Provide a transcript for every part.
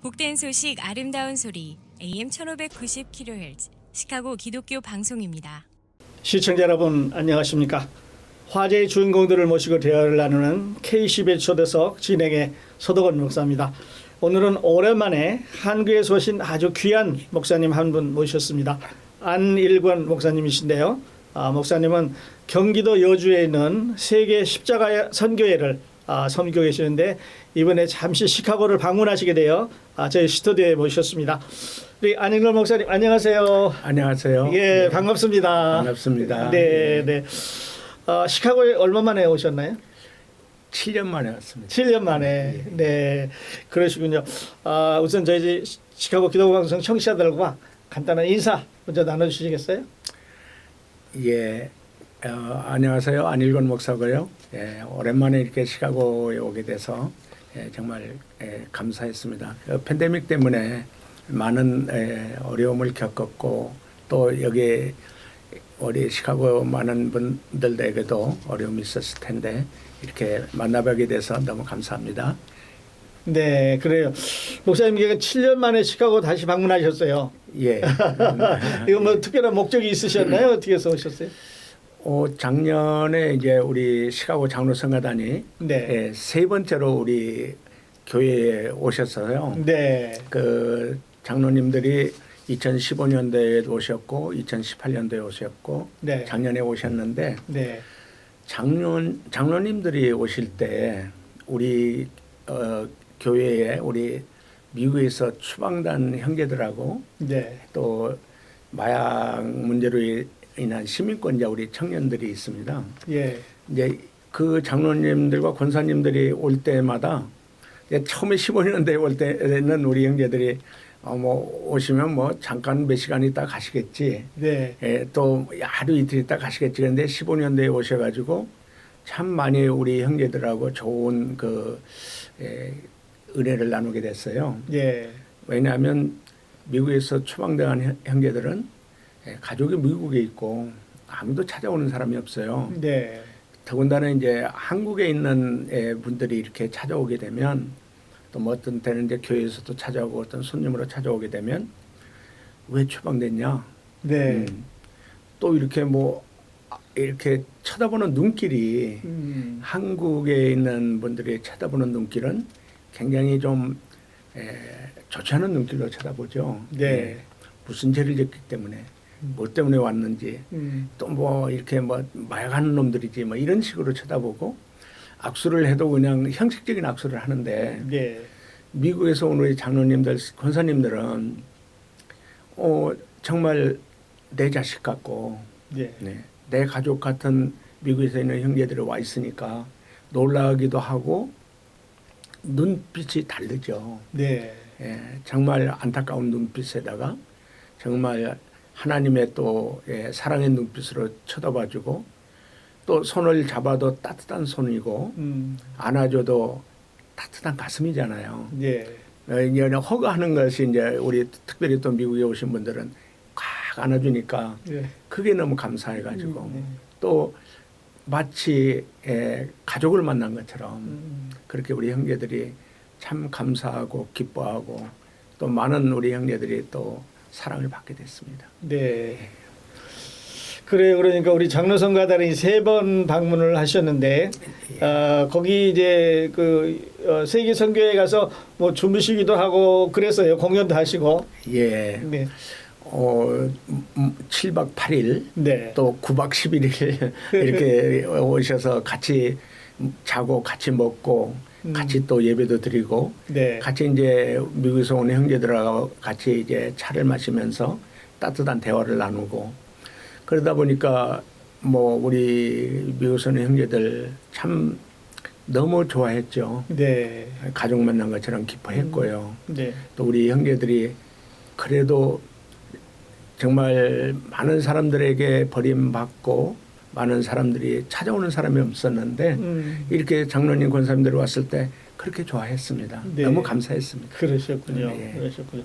복된 소식 아름다운 소리 AM 1590kHz 시카고 기독교 방송입니다. 시청자 여러분 안녕하십니까? 화제의 주인공들을 모시고 대화를 나누는 K11 초대석 진행의 서덕원 목사입니다. 오늘은 오랜만에 한국에서 오신 아주 귀한 목사님 한 분 모셨습니다. 안일권 목사님이신데요. 목사님은 경기도 여주에 있는 세계 십자가 선교회를 섬기고 계시는데 이번에 잠시 시카고를 방문하시게 되어 저희 스튜디오에 모셨습니다. 우리 안일권 목사님 안녕하세요. 안녕하세요. 예, 반갑습니다. 반갑습니다. 네, 네. 시카고에 얼마 만에 오셨나요? 7년 만에 왔습니다. 7년 만에. 네, 그러시군요. 우선 저희 시카고 기독방송 청취자들과 간단한 인사 먼저 나눠주시겠어요? 예, 안녕하세요. 안일권 목사고요. 예, 오랜만에 이렇게 시카고에 오게 돼서 정말 감사했습니다. 팬데믹 때문에 많은 어려움을 겪었고 또 여기 우리 시카고 많은 분들에게도 어려움이 있었을 텐데 이렇게 만나뵙게 돼서 너무 감사합니다. 네, 그래요. 목사님 7년 만에 시카고 다시 방문하셨어요. 예. 이거 뭐 특별한 목적이 있으셨나요? 어떻게 해서 오셨어요? 작년에 이제 우리 시카고 장로성가단이 네. 세 번째로 우리 교회에 오셨어요. 네. 그 장로님들이 2015년도에 오셨고 2018년도에 오셨고 네. 작년에 오셨는데 네. 장로님들이 오실 때 우리 교회에 우리 미국에서 추방단 형제들하고 네. 또 마약 문제로 인한 시민권자 우리 청년들이 있습니다. 예. 이제 그 장로님들과 권사님들이 올 때마다 처음에 15년대에 올 때는 우리 형제들이 뭐 오시면 뭐 잠깐 몇 시간 있다 가시겠지. 네. 또 하루 이틀 있다 가시겠지. 그런데 15년대에 오셔가지고 참 많이 우리 형제들하고 좋은 그 은혜를 나누게 됐어요. 예. 왜냐하면 미국에서 추방당한 형제들은 가족이 미국에 있고 아무도 찾아오는 사람이 없어요. 네. 더군다나 이제 한국에 있는 분들이 이렇게 찾아오게 되면 또 뭐 어떤 때는 이제 교회에서도 찾아오고 어떤 손님으로 찾아오게 되면 왜 추방됐냐? 네. 또 이렇게 뭐 이렇게 쳐다보는 눈길이 한국에 있는 분들이 쳐다보는 눈길은 굉장히 좀 좋지 않은 눈길로 쳐다보죠. 네. 무슨 죄를 졌기 때문에 뭐 때문에 왔는지 또 뭐 이렇게 뭐 마약하는 놈들이지 뭐 이런 식으로 쳐다보고 악수를 해도 그냥 형식적인 악수를 하는데 네. 미국에서 온 우리 장로님들 권사님들은 정말 내 자식 같고 네. 내 가족 같은 미국에서 있는 형제들이 와 있으니까 놀라기도 하고 눈빛이 다르죠. 네. 정말 안타까운 눈빛에다가 정말 하나님의 또 사랑의 눈빛으로 쳐다봐주고 또 손을 잡아도 따뜻한 손이고 안아줘도 따뜻한 가슴이잖아요. 네. 허가하는 것이 이제 우리 특별히 또 미국에 오신 분들은 꽉 안아주니까 네. 그게 너무 감사해가지고 또 마치 가족을 만난 것처럼 그렇게 우리 형제들이 참 감사하고 기뻐하고 또 많은 우리 형제들이 또 사랑을 받게 됐습니다. 네. 그래요. 그러니까 우리 장로성가단이 3번 방문을 하셨는데 거기 이제 세계 선교회 가서 뭐 주무시기도 하고 그랬어요. 공연도 하시고. 예. 네. 7박 8일 네. 또 9박 11일 이렇게 오셔서 같이 자고 같이 먹고 같이 또 예배도 드리고 네. 같이 이제 미국에서 온 형제들하고 같이 이제 차를 마시면서 따뜻한 대화를 나누고 그러다 보니까 뭐 우리 미국에서 온 형제들 참 너무 좋아했죠. 네. 가족 만난 것처럼 기뻐했고요. 네. 또 우리 형제들이 그래도 정말 많은 사람들에게 버림받고 많은 사람들이 찾아오는 사람이 없었는데 이렇게 장로님 권사님들이 왔을 때 그렇게 좋아했습니다. 네. 너무 감사했습니다. 그러셨군요. 네. 그러셨군요.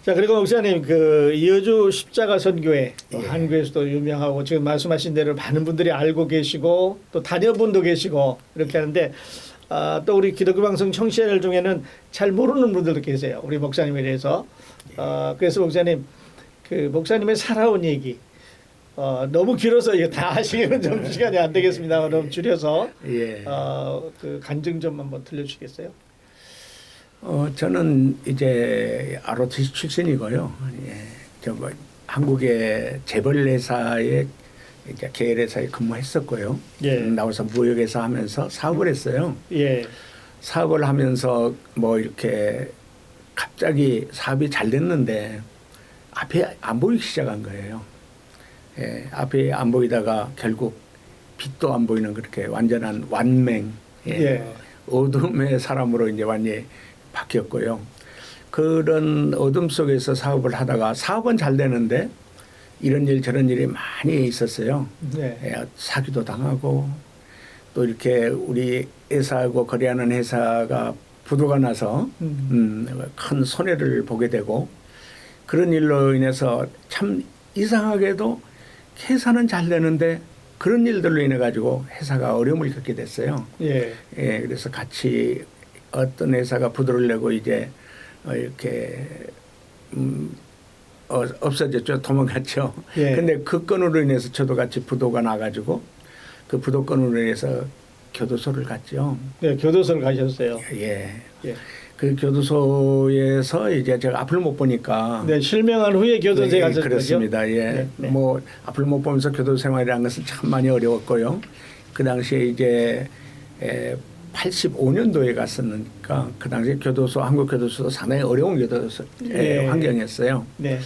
자, 그리고 목사님 여주 십자가 선교회 예. 한국에서도 유명하고 지금 말씀하신 대로 많은 분들이 알고 계시고 또 다녀분도 계시고 이렇게 하는데 또 우리 기독교 방송 청취자들 중에는 잘 모르는 분들도 계세요. 우리 목사님에 대해서. 그래서 목사님 그 목사님의 살아온 얘기 너무 길어서 이거 다 하시기는 좀 시간이 안 되겠습니다. 너무 줄여서 예. 그 간증 좀 한번 들려주시겠어요? 저는 이제 ROTC 출신이고요. 예. 뭐 한국의 재벌 회사에 이제 계열회사에 근무했었고요. 예. 나와서 무역회사 하면서 사업을 했어요. 예. 사업을 하면서 뭐 이렇게 갑자기 사업이 잘 됐는데 앞에 안 보이기 시작한 거예요. 예, 앞에 안 보이다가 결국 빛도 안 보이는 그렇게 완전한 완맹, 예. 어둠의 사람으로 이제 완전히 바뀌었고요. 그런 어둠 속에서 사업을 하다가 사업은 잘 되는데 이런 일 저런 일이 많이 있었어요. 네. 예, 사기도 당하고 또 이렇게 우리 회사하고 거래하는 회사가 부도가 나서 큰 손해를 보게 되고 그런 일로 인해서 참 이상하게도 회사는 잘 되는데 그런 일들로 인해 가지고 회사가 어려움을 겪게 됐어요. 예. 예, 그래서 같이 어떤 회사가 부도를 내고 이제 이렇게 없어졌죠. 도망갔죠. 예. 근데 그 건으로 인해서 저도 같이 부도가 나가지고 그 부도 건으로 인해서 교도소를 갔죠. 네, 교도소를 가셨어요. 예. 예. 그 교도소에서 이제 제가 앞을 못 보니까. 네, 실명한 후에 교도소에 예, 가셨죠. 그렇습니다. 예. 네, 네. 뭐 앞을 못 보면서 교도 생활이라는 것은 참 많이 어려웠고요. 그 당시에 이제 85년도에 갔었으니까 그 당시에 교도소 한국 교도소도 상당히 어려운 교도소 예. 환경이었어요. 네.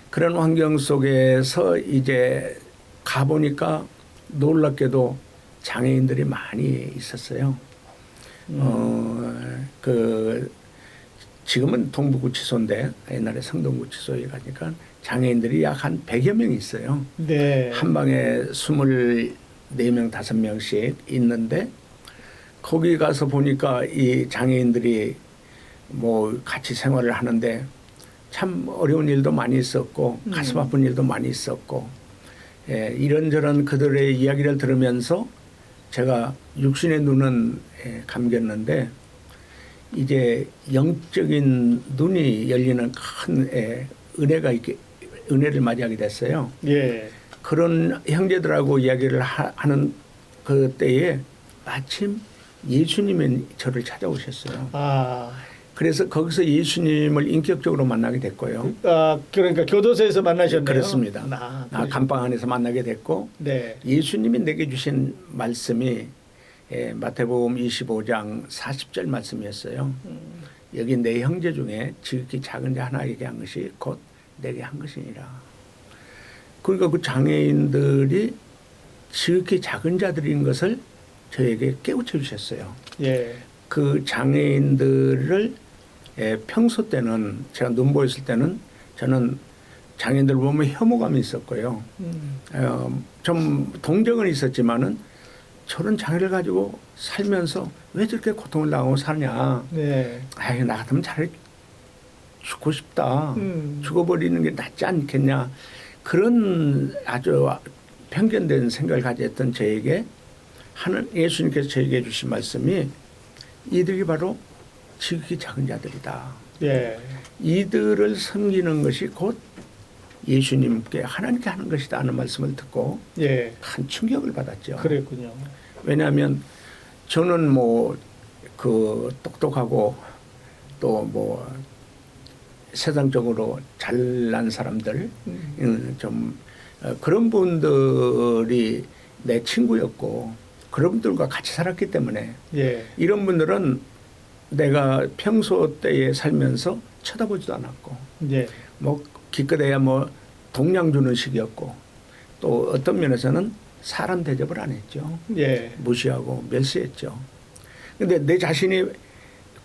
그런 환경 속에서 이제 가보니까 놀랍게도 장애인들이 많이 있었어요. 그 지금은 동부구치소인데 옛날에 성동구치소에 가니까 장애인들이 약 한 100여 명 있어요. 네. 한 방에 24명, 5명씩 있는데 거기 가서 보니까 이 장애인들이 뭐 같이 생활을 하는데 참 어려운 일도 많이 있었고 가슴 아픈 일도 많이 있었고 예, 이런저런 그들의 이야기를 들으면서 제가 육신의 눈은 감겼는데 이제 영적인 눈이 열리는 큰 은혜를 맞이하게 됐어요. 예. 그런 형제들하고 이야기를 하는 그 때에 마침 예수님이 저를 찾아오셨어요. 아. 그래서 거기서 예수님을 인격적으로 만나게 됐고요. 그러니까 교도소에서 만나셨네요. 그렇습니다. 감방 안에서 만나게 됐고 네. 예수님이 내게 주신 말씀이 마태복음 25장 40절 말씀이었어요. 여기 내 형제 중에 지극히 작은 자 하나에게 한 것이 곧 내게 한 것이니라. 그러니까 그 장애인들이 지극히 작은 자들인 것을 저에게 깨우쳐 주셨어요. 예. 그 장애인들을 평소 때는 제가 눈보였을 때는 저는 장애인들 보면 혐오감이 있었고요. 좀 동정은 있었지만은 저런 장애를 가지고 살면서 왜 저렇게 고통을 당하고 사냐. 네. 아유, 나 같으면 차라리 죽고 싶다. 음. 죽어버리는 게 낫지 않겠냐. 그런 아주 편견된 생각을 가졌던 저에게 예수님께서 저에게 주신 말씀이 이들이 바로 지극히 작은 자들이다. 예. 이들을 섬기는 것이 곧 예수님께 하나님께 하는 것이다 하는 말씀을 듣고 예. 큰 충격을 받았죠. 그랬군요. 왜냐하면 저는 뭐 그 똑똑하고 또 뭐 세상적으로 잘난 사람들 좀 그런 분들이 내 친구였고 그런 분들과 같이 살았기 때문에 예. 이런 분들은 내가 평소 때에 살면서 쳐다보지도 않았고 예. 뭐 기껏해야 뭐 동양 주는 식이었고 또 어떤 면에서는 사람 대접을 안 했죠. 예. 무시하고 멸시했죠. 근데 내 자신이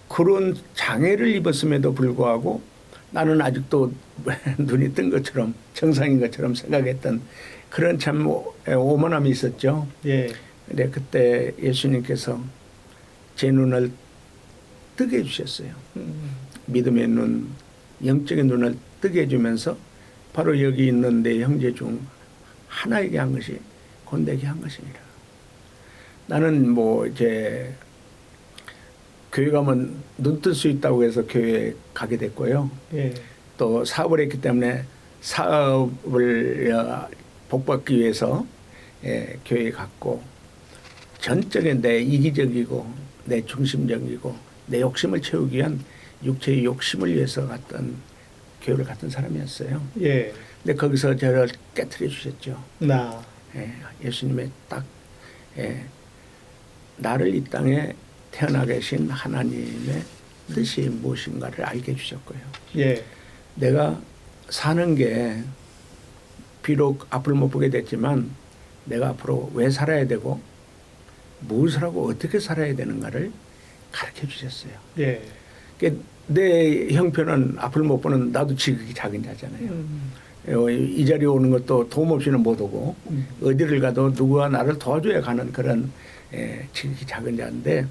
그런 장애를 입었음에도 불구하고 나는 아직도 눈이 뜬 것처럼 정상인 것처럼 생각했던 그런 참 오만함이 있었죠. 예. 근데 그때 예수님께서 제 눈을 뜨게 해주셨어요. 믿음의 눈, 영적인 눈을 뜨게 해주면서 바로 여기 있는 내 형제 중 하나에게 한 것이 곧 내게 한 것이니라. 나는 뭐 이제 교회 가면 눈 뜰 수 있다고 해서 교회에 가게 됐고요. 예. 또 사업을 했기 때문에 사업을 복받기 위해서 교회에 갔고 전적인 내 이기적이고 내 중심적이고 내 욕심을 채우기 위한 육체의 욕심을 위해서 갔던 교회를 갔던 사람이었어요. 예. 근데 거기서 저를 깨트려 주셨죠. 나. 예수님의 딱 나를 이 땅에 태어나 계신 하나님의 뜻이 무엇인가를 알게 해주셨고요. 예. 내가 사는 게 비록 앞을 못 보게 됐지만 내가 앞으로 왜 살아야 되고 무엇을 하고 어떻게 살아야 되는가를 가르쳐 주셨어요. 예. 그러니까 내 형편은 앞을 못 보는 나도 지극히 작은 자잖아요. 이 자리에 오는 것도 도움 없이는 못 오고 어디를 가도 누구가 나를 도와줘야 가는 그런 지극히 작은 자인데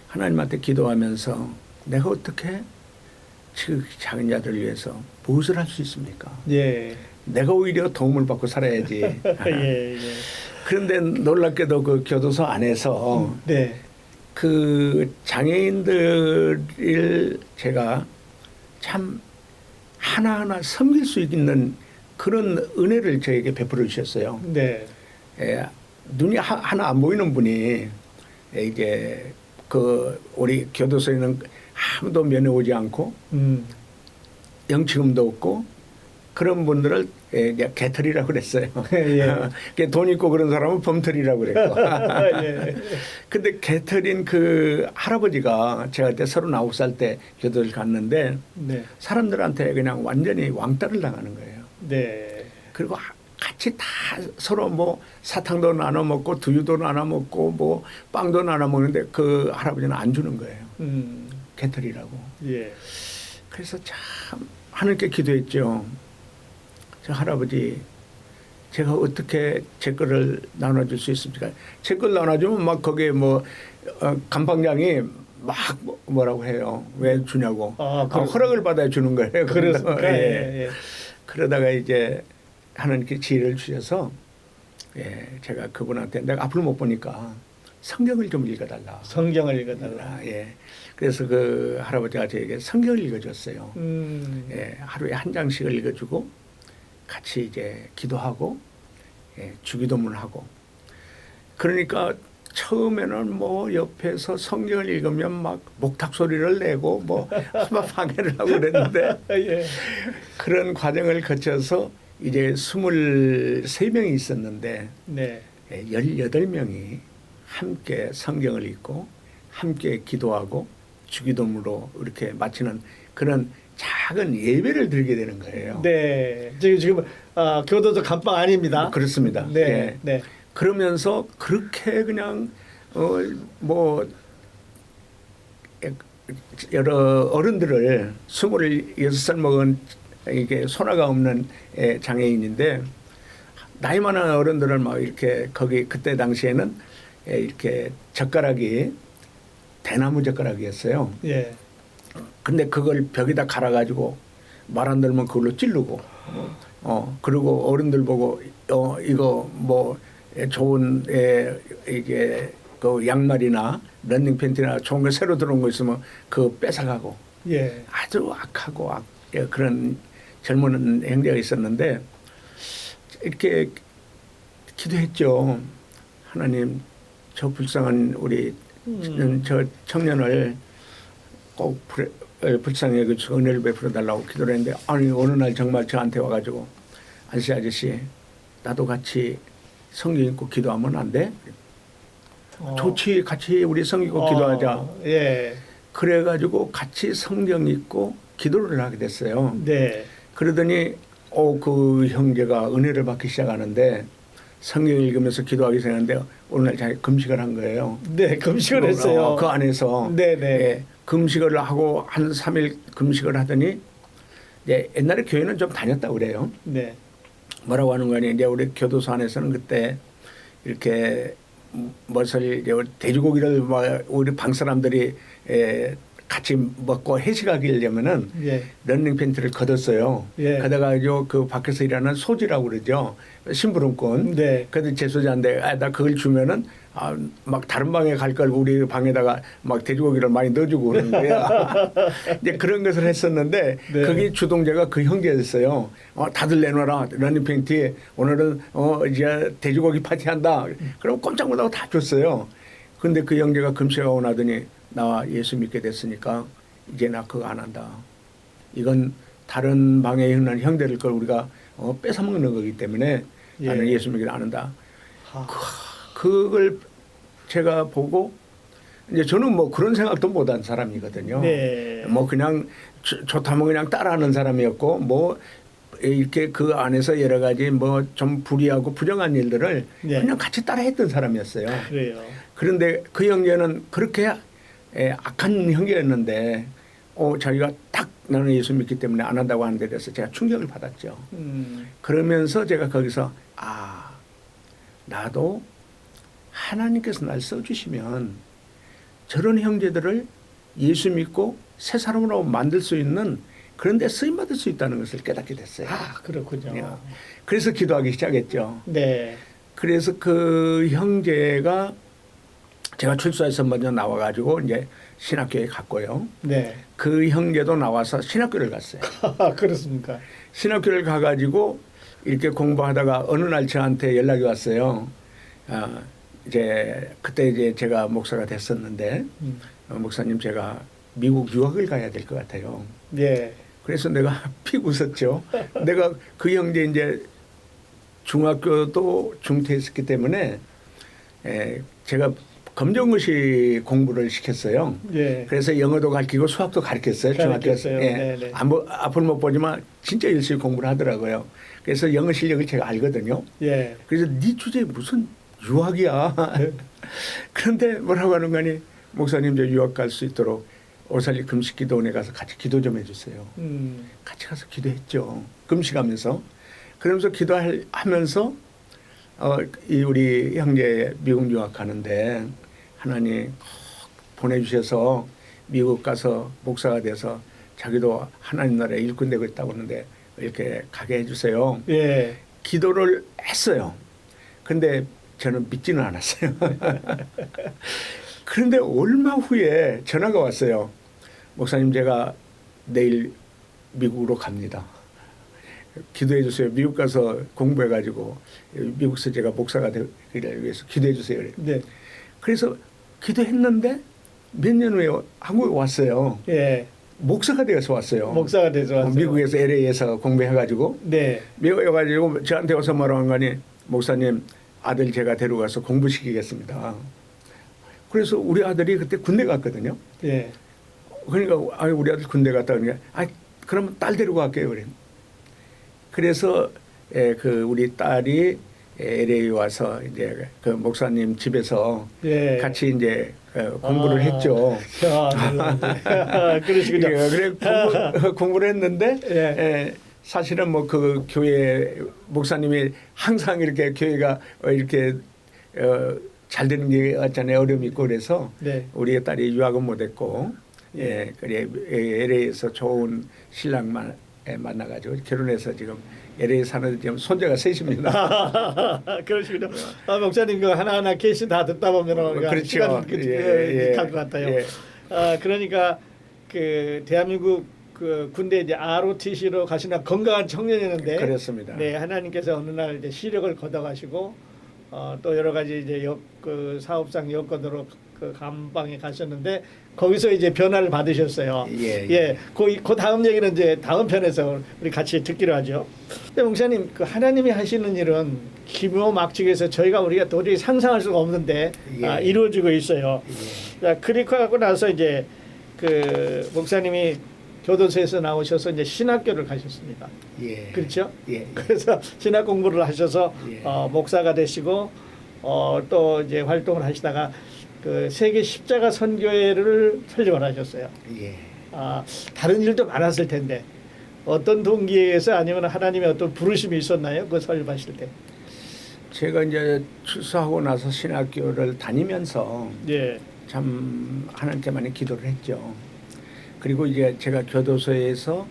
하나님한테 기도하면서 내가 어떻게 지극히 작은 자들을 위해서 무엇을 할 수 있습니까? 예. 내가 오히려 도움을 받고 살아야지. 예. 예. 그런데 놀랍게도 그 교도소 안에서 네. 그 장애인들을 제가 참 하나하나 섬길 수 있는 그런 은혜를 저에게 베풀어 주셨어요. 네. 눈이 하나 안 보이는 분이 이게 그 우리 교도소에는 아무도 면회 오지 않고 영치금도 없고 그런 분들을 개털이라고 그랬어요. 예. 돈 있고 그런 사람은 범털이라고 그랬고. 예. 근데 개털인 그 할아버지가 제가 그때 39살 때 교도를 갔는데 네. 사람들한테 그냥 완전히 왕따를 당하는 거예요. 네. 그리고 같이 다 서로 뭐 사탕도 나눠 먹고 두유도 나눠 먹고 뭐 빵도 나눠 먹는데 그 할아버지는 안 주는 거예요. 개털이라고. 예. 그래서 참 하나님께 기도했죠. 저 할아버지 제가 어떻게 제 거를 나눠줄 수 있습니까? 제 걸 나눠주면 막 거기에 뭐 감방장이 막 뭐라고 해요. 왜 주냐고. 허락을 받아야 주는 거예요. 그렇습니까? 예. 그러다가 이제 하나님께 지혜를 주셔서 제가 그분한테 내가 앞을 못 보니까 성경을 좀 읽어달라. 성경을 읽어달라. 그래서 그 할아버지가 저에게 성경을 읽어줬어요. 하루에 한 장씩을 읽어주고 같이 이제 기도하고 주기도문하고 그러니까 처음에는 뭐 옆에서 성경을 읽으면 막 목탁 소리를 내고 뭐 막 방해를 하고 그랬는데 예. 그런 과정을 거쳐서 이제 23명이 있었는데 네. 18명이 함께 성경을 읽고 함께 기도하고 주기도문으로 이렇게 마치는 그런 작은 예배를 드리게 되는 거예요. 네. 지금 교도소 감방 아닙니다. 그렇습니다. 네. 네. 그러면서 그렇게 그냥 뭐 여러 어른들을 26살 먹은 이게 소나가 없는 장애인인데 나이 많은 어른들을 막 이렇게 거기 그때 당시에는 이렇게 젓가락이 대나무 젓가락이었어요. 예. 근데 그걸 벽에다 갈아가지고 말 안 들으면 그걸로 찌르고 그리고 어른들 보고 이거 뭐 좋은 이게 그 양말이나 런닝 팬티나 좋은 거 새로 들어온 거 있으면 그거 뺏어가고 예. 아주 악하고 그런 젊은 형제가 있었는데 이렇게 기도했죠. 하나님 저 불쌍한 우리 저 청년을 꼭 불쌍히 여기서 은혜를 베풀어 달라고 기도를 했는데 아니 어느 날 정말 저한테 와가지고 안씨 아저씨 나도 같이 성경 읽고 기도하면 안 돼? 좋지 같이 우리 성경 읽고 기도하자. 예. 그래가지고 같이 성경 읽고 기도를 하게 됐어요. 네. 그러더니 그 형제가 은혜를 받기 시작하는데 성경 읽으면서 기도하기 시작하는데 오늘 자기 금식을 한 거예요. 네, 금식을 했어요. 그 안에서 네네. 금식을 하고 한 3일 금식을 하더니 옛날에 교회는 좀 다녔다고 그래요. 네. 뭐라고 하는 거니 이제 우리 교도소 안에서는 그때 이렇게 무엇을 돼지고기를 우리 방 사람들이 같이 먹고 회식하려면은 런닝 팬티를 걷었어요. 걷어가지고 그 밖에서 일하는 소지라고 그러죠. 심부름꾼. 네. 그래도 제 소지한테 나 그걸 주면은 막 다른 방에 갈 걸 우리 방에다가 막 돼지고기를 많이 넣어주고 그러는 거야. 이제 그런 것을 했었는데 네. 그게 주동자가 그 형제였어요. 다들 내놔라. 러닝 팬티 오늘은 이제 돼지고기 파티한다. 그럼 꼼짝 못하고 다 줬어요. 근데 그 형제가 금식하고 나더니 나 예수 믿게 됐으니까 이제 나 그거 안 한다. 이건 다른 방에 있는 형제들 걸 우리가 뺏어먹는 거기 때문에 예. 나는 예수 믿기를 안 한다. 아, 그걸 제가 보고 이제 저는 뭐 그런 생각도 못한 사람이거든요. 네. 뭐 그냥 좋다면 그냥 따라하는 사람이었고 뭐 이렇게 그 안에서 여러 가지 뭐 좀 불의하고 부정한 일들을 네. 그냥 같이 따라했던 사람이었어요. 그래요. 그런데 그 형제는 그렇게 악한 형제였는데 자기가 딱 나는 예수 믿기 때문에 안 한다고 하는 데 대해서 제가 충격을 받았죠. 그러면서 제가 거기서 나도 하나님께서 날 써주시면 저런 형제들을 예수 믿고 새 사람으로 만들 수 있는 그런 데 쓰임받을 수 있다는 것을 깨닫게 됐어요. 그렇군요. 예. 그래서 기도하기 시작했죠. 네. 그래서 그 형제가 제가 출소해서 먼저 나와가지고 이제 신학교에 갔고요. 네. 그 형제도 나와서 신학교를 갔어요. 그렇습니까? 신학교를 가가지고 이렇게 공부하다가 어느 날 저한테 연락이 왔어요. 이제 그때 이제 제가 목사가 됐었는데 목사님 제가 미국 유학을 가야 될 것 같아요. 네. 그래서 내가 픽 웃었죠. 내가 그 형제 이제 중학교도 중퇴했었기 때문에 제가 검정고시 공부를 시켰어요. 네. 그래서 영어도 가르치고 수학도 가르쳤어요. 중학교에서. 가르쳤어요. 네네. 앞을 못 보지만 진짜 열심히 공부를 하더라고요. 그래서 영어 실력을 제가 알거든요. 예. 그래서 네 주제에 무슨 유학이야. 그런데 뭐라고 하는 거니 목사님 저 유학 갈 수 있도록 오살리 금식기도원에 가서 같이 기도 좀 해주세요. 같이 가서 기도했죠. 금식하면서. 그러면서 기도하면서 이 우리 형제 미국 유학 가는데 하나님 보내주셔서 미국 가서 목사가 돼서 자기도 하나님 나라에 일꾼 되고 있다고 하는데 이렇게 가게 해주세요. 예. 기도를 했어요. 근데 저는 믿지는 않았어요. 그런데 얼마 후에 전화가 왔어요. 목사님 제가 내일 미국으로 갑니다. 기도해 주세요. 미국 가서 공부해 가지고 미국에서 제가 목사가 되기를 위해서 기도해 주세요. 네. 그래서 기도했는데 몇 년 후에 한국에 왔어요. 예. 목사가 되어서 왔어요. 목사가 돼서 왔어요. 미국에서 LA에서 공부해 가지고 네. 미국에 가지고 저한테 와서 뭐라고 한 거니 목사님 아들 제가 데려가서 공부시키겠습니다. 그래서 우리 아들이 그때 군대 갔거든요. 예. 그러니까 우리 아들 군대 갔다 그러니까 그러면 딸 데리고 갈게요. 그래서 그 우리 딸이 LA 와서 이제 그 목사님 집에서 예. 같이 이제 공부를 했죠. 그러시군요. 그래 공부를 했는데 예. 사실은 뭐 그 교회 목사님이 항상 이렇게 교회가 이렇게 잘 되는 게 있잖아요. 어려움이 있고 그래서 네. 우리 딸이 유학은 못했고 그래 LA에서 좋은 신랑만 만나가지고 결혼해서 지금 LA 사는 지금 손자가 셋입니다. 그러시군요. 목사님 그 하나하나 케이스 다 듣다 보면 그렇죠. 시간 갈것 같아요. 예. 그러니까 그 대한민국 그 군대 이제 ROTC로 가시는 건강한 청년이었는데 그렇습니다. 네, 하나님께서 어느 날 이제 시력을 걷어가시고 또 여러 가지 이제 그 사업상 여건으로 그 감방에 가셨는데 거기서 이제 변화를 받으셨어요. 예. 그 다음 얘기는 이제 다음 편에서 우리 같이 듣기로 하죠. 근데 목사님 그 하나님이 하시는 일은 기묘막측해서 우리가 도저히 상상할 수가 없는데 이루어지고 있어요. 자, 그리고 하고 나서 이제 그 목사님이 교도소에서 나오셔서 이제 신학교를 가셨습니다. 예. 그렇죠? 예. 그래서 신학 공부를 하셔서 예. 목사가 되시고 또 이제 활동을 하시다가 그 세계 십자가 선교회를 설립을 하셨어요. 예. 다른 일도 많았을 텐데 어떤 동기에 의해서 아니면 하나님의 어떤 부르심이 있었나요? 그 설립하실 때. 제가 이제 출소하고 나서 신학교를 다니면서 예. 참 하나님께 많이 기도를 했죠. 그리고 이제 제가 교도소에서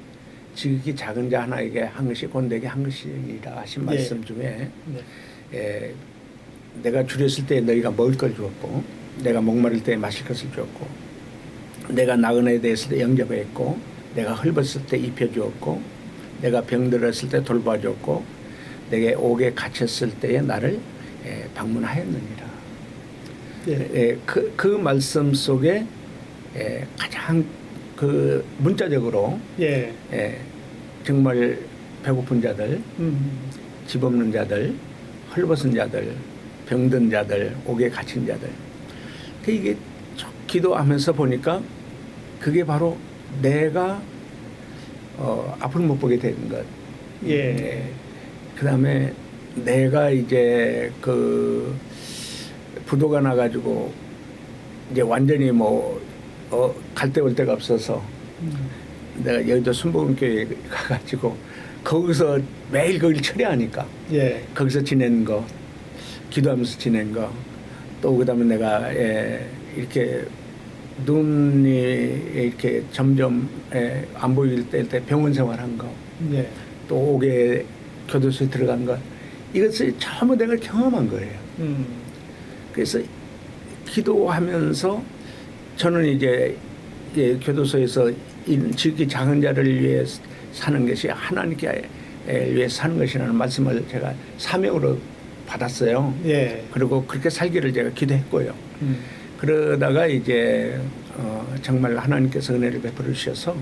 지극히 작은 자 하나에게 한 것이 곤대에게 한 것이라 하신 말씀 중에 내가 줄였을 때 너희가 먹을 걸 주었고, 내가 목마를 때 마실 것을 주었고, 내가 나그네에 대했을 때 영접했고, 내가 헐벗을 때 입혀주었고, 내가 병들었을 때 돌봐주었고, 내게 옥에 갇혔을 때에 나를 방문하였느니라. 예. 그 말씀 속에 가장 그 문자적으로 예. 정말 배고픈 자들, 집 없는 자들, 헐벗은 자들, 병든 자들, 옥에 갇힌 자들. 이게 기도하면서 보니까 그게 바로 내가 앞을 못 보게 되는 것. 예. 그다음에 내가 이제 그 부도가 나가지고 이제 완전히 뭐 갈 데 올 데가 없어서 내가 여의도 순복음교회 가가지고 거기서 매일 거기를 철야하니까 예. 거기서 지내는 거, 기도하면서 지내는 거, 또 그다음에 내가 이렇게 눈이 이렇게 점점 안 보일 때 병원 생활한 거, 예. 또 옥에 교도소에 들어간 것, 이것을 전부 내가 경험한 거예요. 그래서 기도하면서 저는 이제 교도소에서 지극히 작은 자를 위해 사는 것이 하나님께 위해 사는 것이라는 말씀을 제가 사명으로 받았어요. 예. 그리고 그렇게 살기를 제가 기도했고요. 그러다가 이제 정말 하나님께서 은혜를 베풀어 주셔서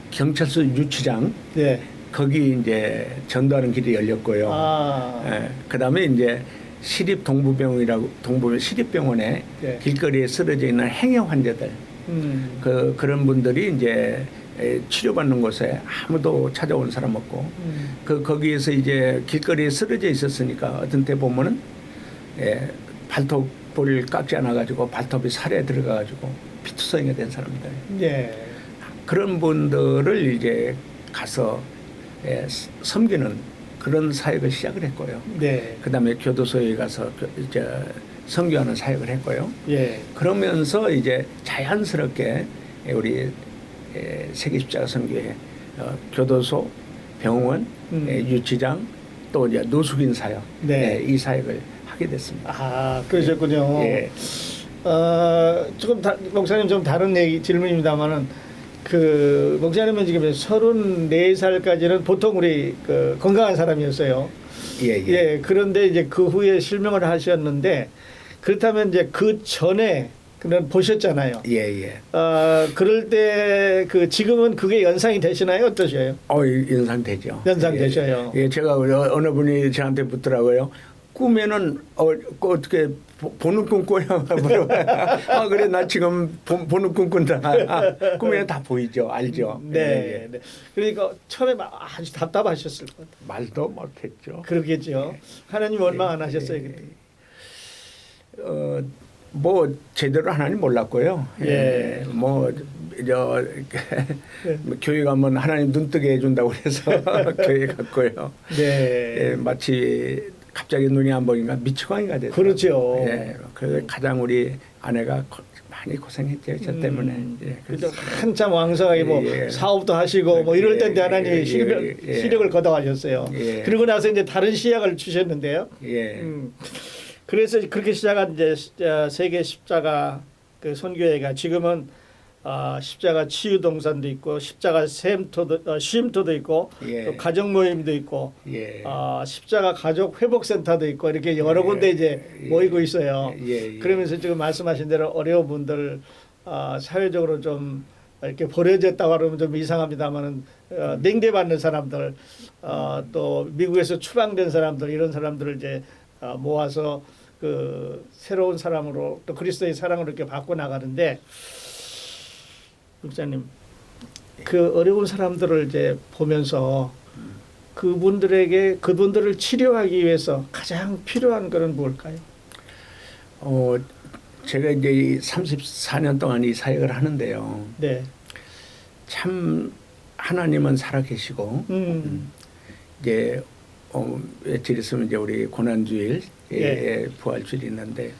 경찰서 유치장 예. 거기 이제 전도하는 길이 열렸고요. 그다음에 이제 시립 동부병원이라고 시립병원에 예. 길거리에 쓰러져 있는 행여 환자들 그런 분들이 이제 치료받는 곳에 아무도 찾아오는 사람 없고 거기에서 이제 길거리에 쓰러져 있었으니까 어떤 때 보면은 발톱을 깎지 않아 가지고 발톱이 살에 들어가 가지고 피투성이가 된 사람들. 예. 그런 분들을 이제 가서 섬기는 그런 사역을 시작을 했고요. 네. 그다음에 교도소에 가서 이제 선교하는 사역을 했고요. 예. 그러면서 이제 자연스럽게 우리 세계 십자가 선교회 교도소, 병원, 유치장 또 이제 노숙인 사역 네. 이 사역을 하게 됐습니다. 아, 그러셨군요. 예. 조금 목사님 좀 다른 질문입니다만은 목사님은 지금 34살까지는 보통 우리 건강한 사람이었어요. 예. 그런데 이제 그 후에 실명을 하셨는데 그렇다면 이제 그 전에 그는 보셨잖아요. 예. 그럴 때 지금은 그게 연상이 되시나요? 어떠셔요? 연상되죠. 연상되셔요. 예, 제가 어느 분이 저한테 묻더라고요. 꿈에는 어떻게 보는 꿈 꿔요? 그래 나 지금 보는 꿈 꾼다. 꿈에는 다 보이죠, 알죠. 네. 그러니까 처음에 아주 답답하셨을 것 같아요. 말도 못했죠. 그러겠죠. 하나님 원망 안 하셨어요 그때? 뭐 제대로 하나님 몰랐고요. 교회 가면 하나님 눈뜨게 해준다고 그래서 교회 갔고요. 네. 마치 갑자기 눈이 안 보니까 미치광이가 됐어요. 그렇죠. 그래서 가장 우리 아내가 많이 고생했죠. 저 때문에. 그래서 한참 왕성하게 사업도 하시고 뭐 이럴 때인데 하나님이 시력을 걷어가셨어요. 그리고 나서 이제 다른 시약을 주셨는데요. 그래서 그렇게 시작한 이제 세계 십자가 선교회가 지금은 십자가 치유 동산도 있고 십자가 쉼터도 있고 또 가정 모임도 있고 십자가 가족 회복센터도 있고 이렇게 여러 군데 이제 모이고 있어요. 그러면서 지금 말씀하신 대로 어려운 분들 사회적으로 좀 이렇게 버려졌다고 하면 좀 이상합니다만은 냉대받는 사람들 또 미국에서 추방된 사람들 이런 사람들을 이제 모아서 새로운 사람으로 또 그리스도의 사랑으로 이렇게 바꿔 나가는데 목사님 어려운 사람들을 이제 보면서 그분들을 치료하기 위해서 가장 필요한 것은 뭘까요? 제가 이제 34년 동안 이 사역을 하는데요. 네. 참 하나님은 살아계시고 이제 며칠 있으면 이제 우리 고난주일 부활주일이 있는데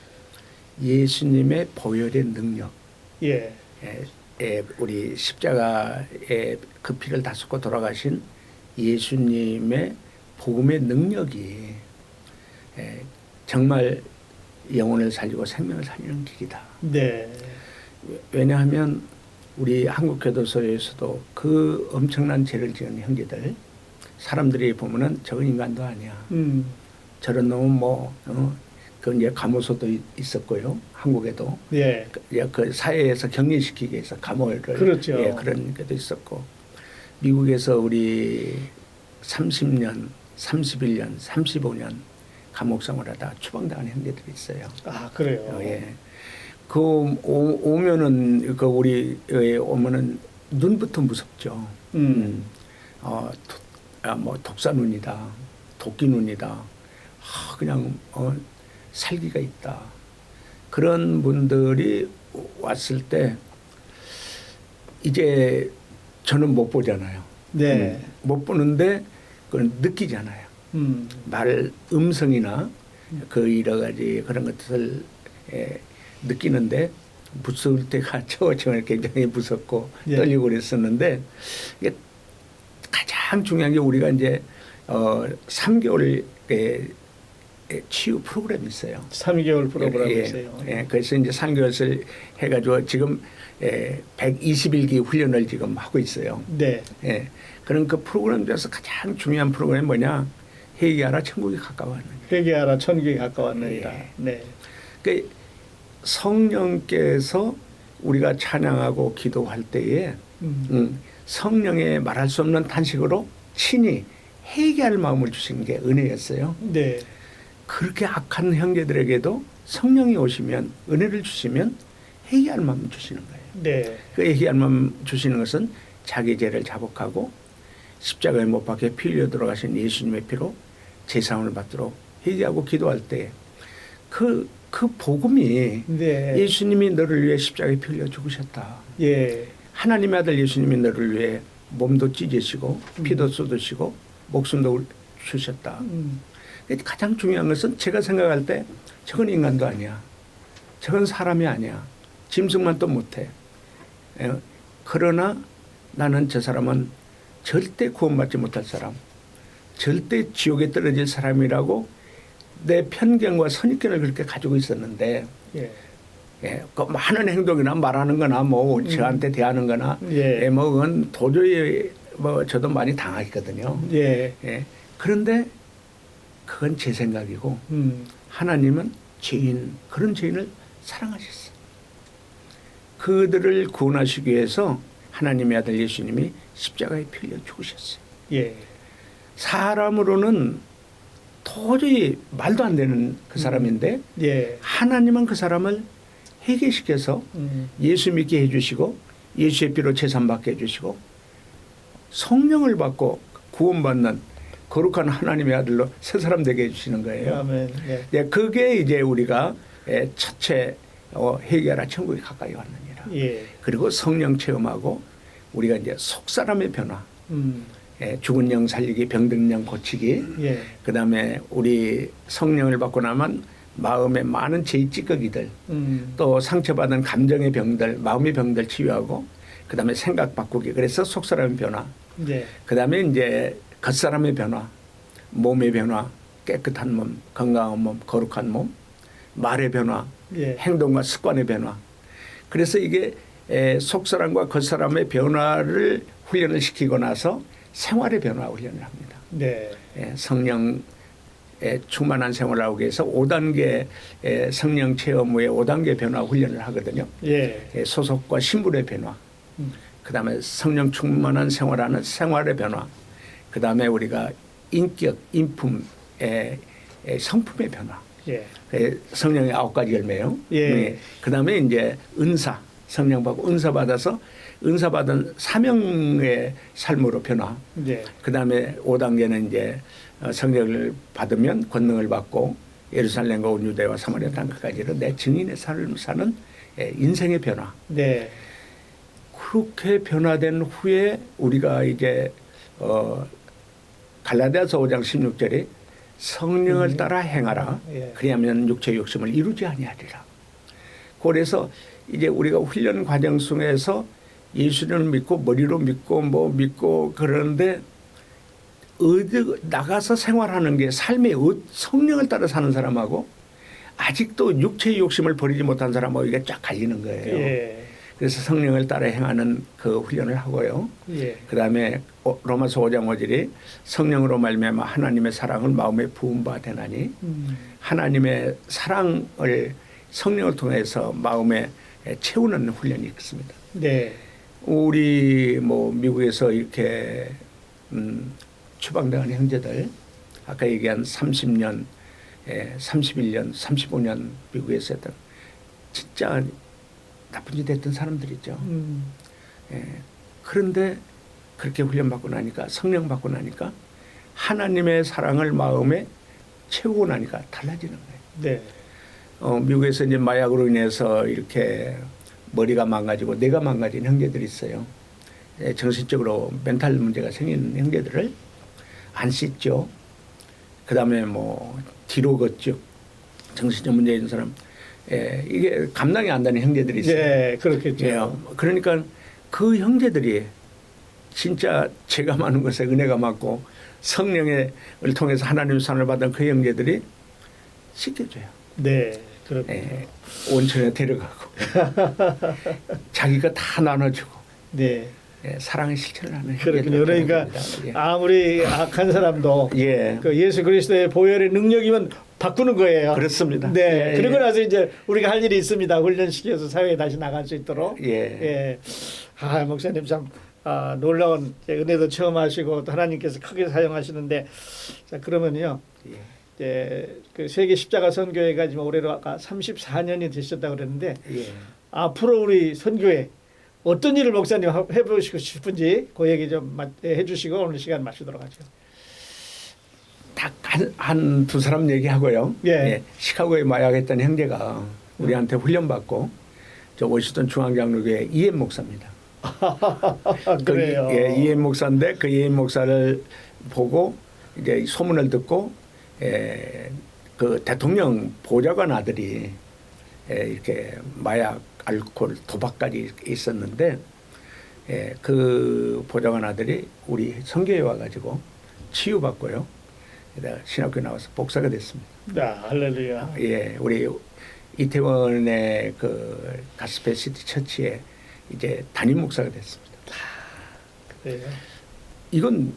예수님의 보혈의 능력, 우리 십자가에 그 피를 다 쏟고 돌아가신 예수님의 복음의 능력이 정말 영혼을 살리고 생명을 살리는 길이다. 네. 왜냐하면 우리 한국교도소에서도 그 엄청난 죄를 지은 형제들 사람들이 보면은 저건 인간도 아니야. 저런 놈은 뭐 그 이제 감호소도 있었고요. 한국에도 예. 그 사회에서 격리시키기 위해서 감호를 그렇죠. 예, 그런 게도 있었고 미국에서 우리 30년, 31년, 35년 감옥 생활하다 추방당한 형제들이 있어요. 아, 그래요. 예. 그 오면은 그 우리 오면은 눈부터 무섭죠. 뭐 독사 눈이다, 도끼 눈이다. 그냥 살기가 있다. 그런 분들이 왔을 때 이제 저는 못 보잖아요. 네. 못 보는데 그걸 느끼잖아요. 말 음성이나 그 여러 가지 그런 것을 느끼는데 무서울 때가 저는 굉장히 무섭고 예. 떨리고 그랬었는데 이게 가장 중요한 게 우리가 이제 3개월 치유 프로그램이 있어요. 3개월 프로그램이 예, 있어요. 예, 그래서 이제 3개월을 해가지고 지금 120일기 훈련을 지금 하고 있어요. 네. 예, 그런 그 프로그램 중에서 가장 중요한 프로그램이 뭐냐? 회개하라 천국이 가까워하느니라. 회개하라 천국이 가까웠느니라. 예. 네. 그 성령께서 우리가 찬양하고 기도할 때에 성령의 말할 수 없는 탄식으로 친히 회개할 마음을 주신 게 은혜였어요. 네. 그렇게 악한 형제들에게도 성령이 오시면 은혜를 주시면 회개할 마음을 주시는 거예요. 네. 그 회개할 마음 주시는 것은 자기 죄를 자복하고 십자가에 못 박혀 피 흘려 들어가신 예수님의 피로 제사함을 받도록 회개하고 기도할 때 그 복음이 네. 예수님이 너를 위해 십자가에 피 흘려 죽으셨다. 예. 하나님의 아들 예수님이 너를 위해 몸도 찢으시고 피도 쏟으시고 목숨도 주셨다. 가장 중요한 것은 제가 생각할 때 저건 인간도 아니야. 저건 사람이 아니야. 짐승만 또 못해. 그러나 나는 저 사람은 절대 구원받지 못할 사람, 절대 지옥에 떨어질 사람이라고 내 편견과 선입견을 그렇게 가지고 있었는데 예. 그 많은 행동이나 말하는 거나 뭐 저한테 대하는 거나 예. 뭐 그건 도저히 뭐 저도 많이 당하거든요. 예. 그런데 그건 제 생각이고 하나님은 그런 죄인을 사랑하셨어요. 그들을 구원하시기 위해서 하나님의 아들 예수님이 십자가에 피 흘려 죽으셨어요. 예. 사람으로는 도저히 말도 안 되는 그 사람인데 예. 하나님은 그 사람을 회개시켜서 예수 믿게 해주시고 예수의 피로 제산받게 해주시고 성령을 받고 구원받는 거룩한 하나님의 아들로 새 사람 되게 해주시는 거예요. 아멘. 예. 그게 이제 우리가 첫째 회개하라 천국이 가까이 왔느니라. 예. 그리고 성령 체험하고 우리가 이제 속사람의 변화, 죽은 영 살리기, 병든 영 고치기, 예. 그 다음에 우리 성령을 받고 나면 마음의 많은 죄의 찌꺼기들, 또 상처받은 감정의 병들, 마음의 병들 치유하고, 그 다음에 생각 바꾸기. 그래서 속사람의 변화. 예. 그 다음에 이제 겉사람의 변화, 몸의 변화, 깨끗한 몸, 건강한 몸, 거룩한 몸, 말의 변화, 예. 행동과 습관의 변화. 그래서 이게 속사람과 겉사람의 변화를 훈련을 시키고 나서 생활의 변화 훈련을 합니다. 네. 성령에 충만한 생활을 하기 위해서 5단계 성령 체험 후에 5단계 변화 훈련을 하거든요. 예. 소속과 신분의 변화, 그 다음에 성령 충만한 생활하는 생활의 변화, 그 다음에 우리가 인격, 인품의 성품의 변화, 예. 성령의 9가지 열매요. 예. 그 다음에 이제 은사, 성령 받고 은사 받아서 은사 받은 사명의 삶으로 변화. 예. 그 다음에 5단계는 이제 성령을 받으면 권능을 받고 예루살렘과 온 유대와 사마리아 땅끝까지로 내 증인의 삶을 사는 인생의 변화. 네. 그렇게 변화된 후에 우리가 이제 갈라디아서 5장 16절에 성령을 따라 행하라. 예. 그리하면 육체의 욕심을 이루지 아니하리라. 그래서 이제 우리가 훈련 과정 속에서 예수를 믿고 머리로 믿고 뭐 믿고 그러는데 어디 나가서 생활하는 게 삶의 성령을 따라 사는 사람하고 아직도 육체의 욕심을 버리지 못한 사람은 이게 쫙 갈리는 거예요. 예. 그래서 성령을 따라 행하는 그 훈련을 하고요. 예. 그다음에 로마서 5장 5절이 성령으로 말미암아 하나님의 사랑을 마음에 부은 바 되나니 하나님의 사랑을 성령을 통해서 마음에 채우는 훈련이 있습니다. 네. 우리 뭐 미국에서 이렇게 추방당한 형제들 아까 얘기한 30년, 31년, 35년 미국에서 했던 진짜 나쁜 짓 했던 사람들이죠. 그런데 그렇게 훈련받고 나니까 성령 받고 나니까 하나님의 사랑을 마음에 채우고 나니까 달라지는 거예요. 네. 미국에서 이제 마약으로 인해서 이렇게 머리가 망가지고 뇌가 망가진 형제들이 있어요. 정신적으로 멘탈 문제가 생기는 형제들을 안 씻죠. 그다음에 뭐 뒤로 걷죠. 정신적 문제 있는 사람. 이게 감당이 안 되는 형제들이 있어요. 네, 그렇겠죠. 그러니까 그 형제들이 진짜 죄가 많은 것에 은혜가 많고 성령을 통해서 하나님의 산을 받은 그 형제들이 씻겨줘요. 네, 그렇군요. 온천에 데려가고 자기가 다 나눠주고 네. 사랑의 실천을 하는 그렇군요. 그러니까 예. 아무리 악한 사람도 예. 그 예수 그리스도의 보혈의 능력이면 바꾸는 거예요. 그렇습니다. 네. 예, 그러고 예. 나서 이제 우리가 할 일이 있습니다. 훈련시켜서 사회에 다시 나갈 수 있도록. 예. 예. 아, 목사님 참 놀라운 은혜도 체험하시고 또 하나님께서 크게 사용하시는데 자 그러면요. 예. 이제 그 세계 십자가 선교회가 지금 올해로 아까 34년이 되셨다고 그랬는데 예. 앞으로 우리 선교회 어떤 일을 목사님 해보시고 싶은지 그 얘기 좀 해주시고 오늘 시간 마치도록 하죠. 딱 한 두 사람 얘기하고요. 예. 시카고에 마약했던 형제가 우리한테 훈련받고 저 워싱턴 중앙장로교회 이엠 목사입니다. 그래요. 이엠 목사인데 그 이엠 목사를 보고 이제 소문을 듣고 그 대통령 보좌관 아들이 이렇게 마약, 알코올, 도박까지 있었는데 그 보좌관 아들이 우리 선교에 와가지고 치유받고요. 신학교 나와서 목사가 됐습니다. 네, 할렐루야. 예, 우리 이태원의 그 가스펠 시티 처치에 이제 담임 목사가 됐습니다. 그래요. 이건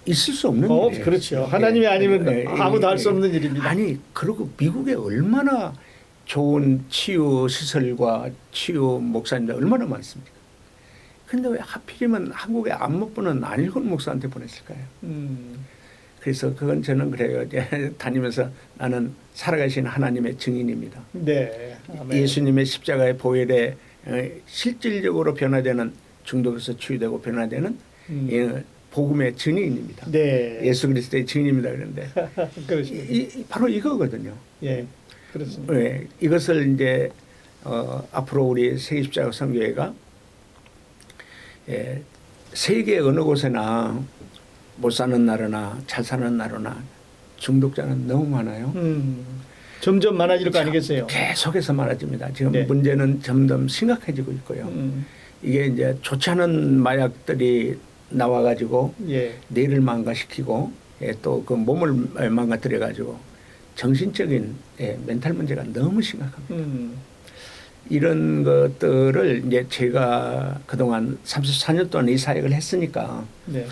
있을 수 없는 일이에요. 그렇죠. 하나님이 아니면 아무도 할 수 없는 일입니다. 아니 그리고 미국에 얼마나 좋은 치유 시설과 치유 목사님들 얼마나 많습니까? 근데 왜 하필이면 한국에 안 못 보는 안일권 목사한테 보냈을까요? 그래서 그건 저는 그래요. 다니면서 나는 살아가신 하나님의 증인입니다. 네. 아멘. 예수님의 십자가의 보혈에 실질적으로 변화되는 중독에서 치유되고 변화되는 복음의 증인입니다. 네. 예수 그리스도의 증인입니다. 그런데 그렇습니다. 바로 이거거든요. 예. 그렇습니다. 네, 이것을 이제 앞으로 우리 세계십자가 선교회가 세계 어느 곳에나 못 사는 나라나 잘 사는 나라나 중독자는 너무 많아요. 점점 많아질 거 아니겠어요? 계속해서 많아집니다. 지금 네. 문제는 점점 심각해지고 있고요. 이게 이제 좋지 않은 마약들이 나와가지고 예. 뇌를 망가시키고 또 그 몸을 망가뜨려가지고 정신적인 멘탈 문제가 너무 심각합니다. 이런 것들을 이제 제가 그동안 34년 동안 이 사역을 했으니까 네.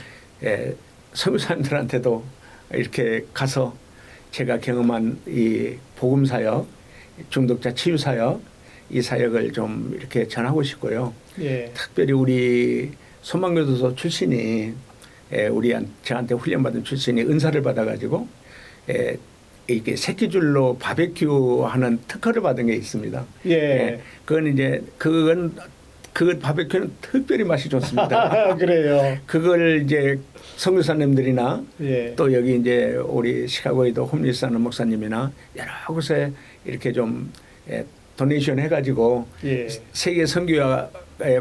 선교사님들한테도 이렇게 가서 제가 경험한 이 복음 사역, 중독자 치유 사역, 이 사역을 좀 이렇게 전하고 싶고요. 예. 특별히 우리 소망교도소 출신이 저한테 훈련받은 출신이 은사를 받아가지고 이게 새끼줄로 바베큐 하는 특허를 받은 게 있습니다. 예. 그 바베큐는 특별히 맛이 좋습니다. 그래요. 그걸 이제 선교사님들이나 예. 또 여기 이제 우리 시카고에도 홈리스 하는 목사님이나 여러 곳에 이렇게 좀 도네이션 해가지고 예. 세계 선교와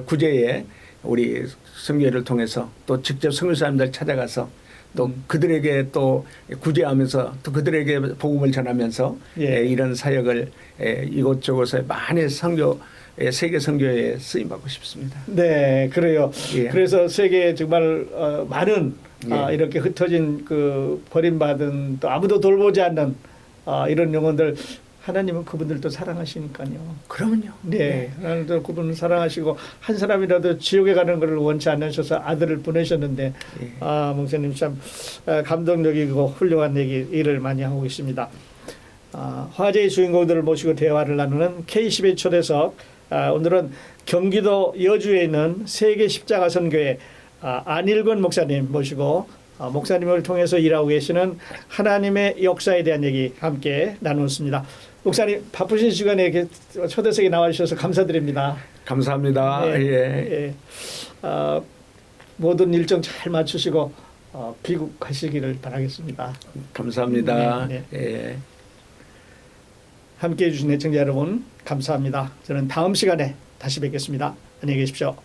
구제에 우리 선교회를 통해서 또 직접 선교사님들 찾아가서 또 그들에게 또 구제하면서 또 그들에게 복음을 전하면서 예. 이런 사역을 이곳저곳에 많이 세계 선교에 쓰임 받고 싶습니다. 네, 그래요. 예. 그래서 세계에 정말 많은 예. 이렇게 흩어진 그 버림받은 또 아무도 돌보지 않는 이런 영혼들 하나님은 그분들도 사랑하시니까요. 그러면요. 네, 하나님도 그분을 사랑하시고 한 사람이라도 지옥에 가는 것을 원치 않으셔서 아들을 보내셨는데 예. 목사님 참 감동적이고 훌륭한 일을 많이 하고 있습니다. 화제의 주인공들을 모시고 대화를 나누는 K10의 초대석. 오늘은 경기도 여주에 있는 세계 십자가 선교회 안일권 목사님 모시고 목사님을 통해서 일하고 계시는 하나님의 역사에 대한 얘기 함께 나누었습니다. 목사님 바쁘신 시간에 이렇게 초대석에 나와주셔서 감사드립니다. 감사합니다. 네, 예. 모든 일정 잘 맞추시고 귀국하시기를 바라겠습니다. 감사합니다. 네, 예. 함께해 주신 애청자 여러분 감사합니다. 저는 다음 시간에 다시 뵙겠습니다. 안녕히 계십시오.